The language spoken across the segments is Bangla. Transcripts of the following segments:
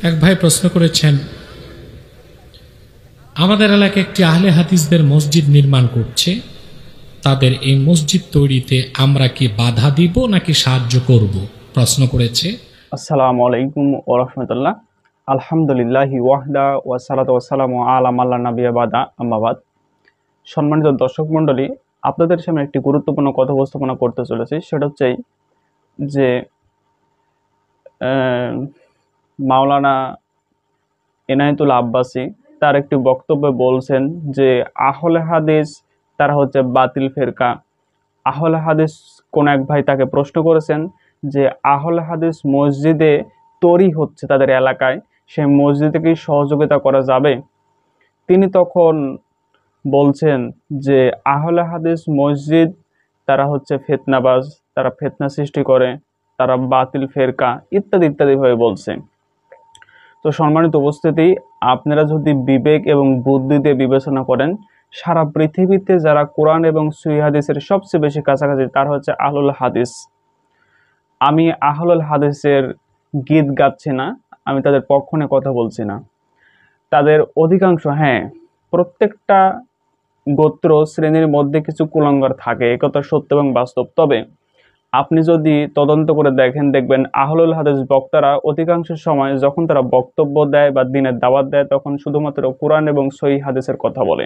এক ভাই প্রশ্ন করেছেন, আমাদের এলাকায় একটি আহলে হাদিসদের মসজিদ নির্মাণ করছে, তাদের এই মসজিদ তৈরিতে আমরা কি বাধা দিব নাকি সাহায্য করব? প্রশ্ন করেছে। আসসালামু আলাইকুম ওয়া রাহমাতুল্লাহ। আলহামদুলিল্লাহি ওয়াহদা ওয়া সালাতু ওয়া সালামু আলা মান লা নাবিয়্যা বাদা, আম্মা বাদ। সম্মানিত দর্শক মণ্ডলী, আপনাদের সামনে একটি গুরুত্বপূর্ণ কথা উপস্থাপনা করতে চলেছি। সেটা হচ্ছে যে মাওলানা এনায়েতুল আব্বাসী তার একটি বক্তব্যে বলছেন যে আহলে হাদিস তারা হচ্ছে বাতিল ফেরকা। আহলে হাদিস কোন এক ভাই তাকে প্রশ্ন করেছেন যে আহলে হাদিস মসজিদে তৈরি হচ্ছে তাদের এলাকায়, সেই মসজিদে কি সহযোগিতা করা যাবে? তিনি তখন বলছেন যে আহলে হাদিস মসজিদ তারা হচ্ছে ফিতনাবাজ, তারা ফিতনা সৃষ্টি করে, তারা বাতিল ফেরকা ইত্যাদি ইত্যাদি ভাবে বলছে। তো সম্মানিত উপস্থিতি, আপনারা যদি বিবেক এবং বুদ্ধি দিয়ে বিবেচনা করেন, সারা পৃথিবীতে যারা কোরআন এবং সহিহ হাদিসের সবচেয়ে বেশি কাছাকাছি তারা হচ্ছে আহলুল হাদিস। আমি আহলুল হাদিসের গীত গাচ্ছি না, আমি তাদের পক্ষ নিয়ে কথা বলছি না। তাদের অধিকাংশ, হ্যাঁ, প্রত্যেকটা গোত্র শ্রেণীর মধ্যে কিছু কুলাঙ্গার থাকে, একথা সত্য এবং বাস্তব। তবে আপনি যদি তদন্ত করে দেখবেন আহলুল হাদিস বক্তারা অধিকাংশ সময় যখন তারা বক্তব্য দেয় বা দিনের দাওয়াত দেয় তখন শুধুমাত্র কোরআন এবং সহিহ হাদিসের কথা বলে।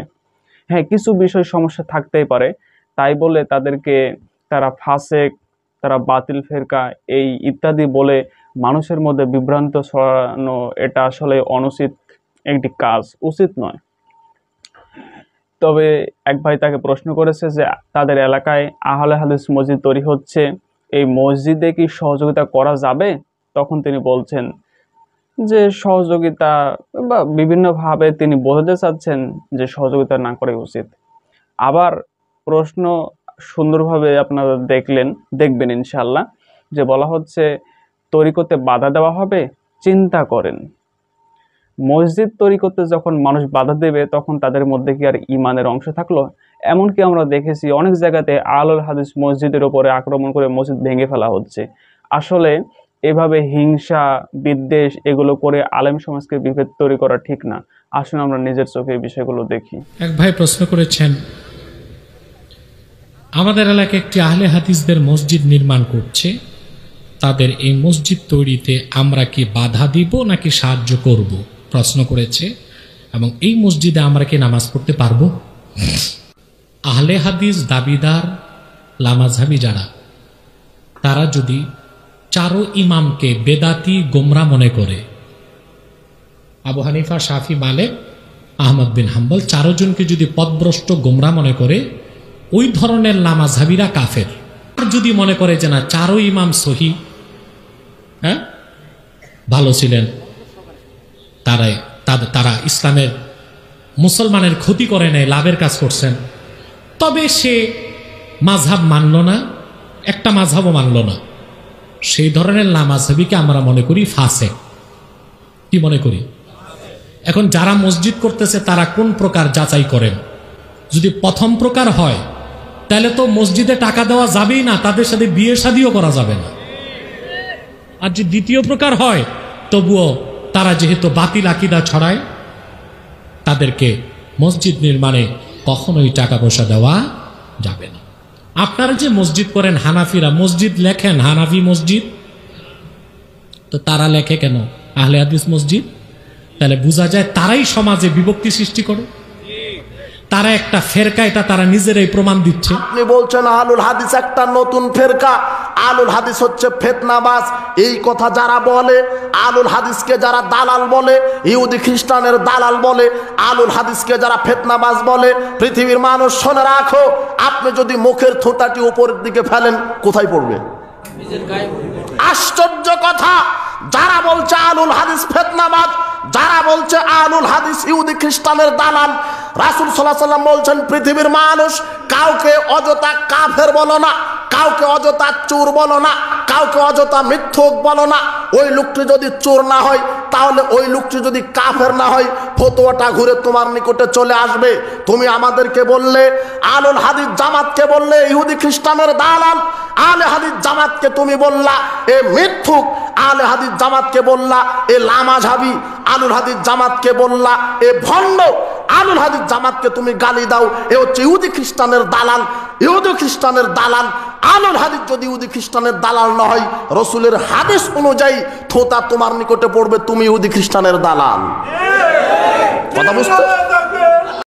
হ্যাঁ, কিছু বিষয় সমস্যা থাকতেই পারে, তাই বলে তাদেরকে তারা ফাসেক, তারা বাতিল ফেরকা এই ইত্যাদি বলে মানুষের মধ্যে বিভ্রান্ত ছড়ানো এটা আসলে অনুচিত একটি কাজ, উচিত নয়। তবে এক ভাই তাকে প্রশ্ন করেছে যে তাদের এলাকায় আহলে হাদিস মসজিদ তৈরি হচ্ছে, এই মসজিদে কি সহযোগিতা করা যাবে? তখন তিনি বলছেন যে সহযোগিতা বা বিভিন্নভাবে তিনি বোঝাতে চাচ্ছেন যে সহযোগিতা না করাই উচিত। আবার প্রশ্ন সুন্দরভাবে আপনারা দেখবেন ইনশাল্লাহ, যে বলা হচ্ছে তৈরি করতে বাধা দেওয়া হবে। চিন্তা করেন, মসজিদ তৈরি করতে যখন মানুষ বাধা দেবে তখন তাদের মধ্যে কি আর ইমানের অংশ থাকলো? এমনকি আমরা দেখেছি অনেক জায়গাতে আহলুল হাদিস মসজিদের উপরে আক্রমণ করে মসজিদ ভেঙে ফেলা হচ্ছে। আসলে এভাবে হিংসা বিদ্বেষ এগুলো করে আলেম সমাজকে বিভেদ তৈরি করা ঠিক না। আসুন আমরা নিজের চোখে এই বিষয়গুলো দেখি। এক ভাই প্রশ্ন করেছেন, আমাদের এলাকায় একটি আহলে হাদিসদের মসজিদ নির্মাণ করছে, তাদের এই মসজিদ তৈরিতে আমরা কি বাধা দিব নাকি সাহায্য করব? প্রশ্ন করেছে। এবং এই মসজিদে আমরা কি নামাজ পড়তে পারবো? আহলে হাদিস দাবিদার লামাযহাবী যারা, তারা যদি চারো ইমামকে বেদাতি গোমরা মনে করে, আবু হানিফা, শাফি, মালিক, আহমদ বিন হাম্বল চারজনকে যদি পথভ্রষ্ট গোমরা মনে করে, ওই ধরনের লামাযহাবীরা কাফের। আর যদি মনে করে যে না, চারো ইমাম সহি, হ্যাঁ, ভালো ছিলেন, তারা ইসলামের মুসলমানের ক্ষতি করে নেয়, লাভের কাজ করছেন, তবে সে মাযহাব মানল না, একটা মাযহাবও মানল না, সেই ধরনের লামাযহাবীকে আমরা মনে করি ফাসেক। কি মনে করি? এখন যারা মসজিদ করতেছে তারা কোন প্রকার যাচাই করেন? যদি প্রথম প্রকার হয় তাহলে তো মসজিদে টাকা দেওয়া যাবেই না, তাদের সাথে বিয়ে শাদিও করা যাবে না। আর যদি দ্বিতীয় প্রকার হয়, তবুও তারা যেহেতু বাতিল আকীদা ছড়ায়, তাদেরকে মসজিদ নির্মাণে কখনোই টাকা পয়সা দেওয়া যাবে না। আপনারা যে মসজিদ করেন, হানাফিরা মসজিদ লেখেন হানাফি মসজিদ, তো তারা লেখে কেন আহলে হাদিস মসজিদ? তাহলে বোঝা যায় তারাই সমাজে বিভক্তি সৃষ্টি করে, তারা একটা ফেরকা, এটা তারা নিজেরাই প্রমাণ দিচ্ছে। আপনি বলছেন আহলুল হাদিস একটা নতুন ফেরকা, আহলুল হাদিস হচ্ছে ফিতনাবাজ। এই কথা যারা বলে, আহলুল হাদিসকে যারা দালাল বলে, ইহুদি খ্রিস্টানের দালাল বলে, আহলুল হাদিসকে যারা ফিতনাবাজ বলে, পৃথিবীর মানুষ শুনে রাখো, আপনি যদি মুখের থুতাটি উপরের দিকে ফেলেন কোথায় পড়বে? আশ্চর্য কথা, যারা বলছে আহলুল হাদিস ফিতনাবাজ, যারা বলছে আহলুল হাদিস ইহুদি খ্রিস্টানের দালাল, রাসূল সাল্লাল্লাহু আলাইহি ওয়াসাল্লাম বলছেন পৃথিবীর মানুষ কাউকে অযথা কাফের বলো না, কাউকে অযথা চোর বলো না, কাউকে অযথা মিথ্যুক বলো না। ওই লোকটি যদি চোর না হয় তাহলে ওই লোকটি যদি কাফের না হয় ফতোয়াটা ঘুরে তোমার নিকটে চলে আসবে। তুমি আমাদেরকে বললে, আলুল হাদিস জামাতকে বললে ইহুদি খ্রিস্টানের দালাল, আলে হাদিস জামাতকে তুমি বললা এ মিথ্যুক, আলে হাদিস জামাতকে বললা এ লামাঝাবি, আলুল হাদিস জামাতকে বললা এ ভণ্ড, আলুল হাদিস জামাতকে তুমি গালি দাও, এ হচ্ছে ইহুদি খ্রিস্টানের দালাল, ইহুদি খ্রিস্টানের দালাল। আলুল হাদিস যদি ইহুদি খ্রিস্টানের দালাল না হয়, রসুলের হাদিস অনুযায়ী থোতা তোমার নিকটে পড়বে, তুমি ইহুদি খ্রিস্টানের দালাল। কথা বুঝতে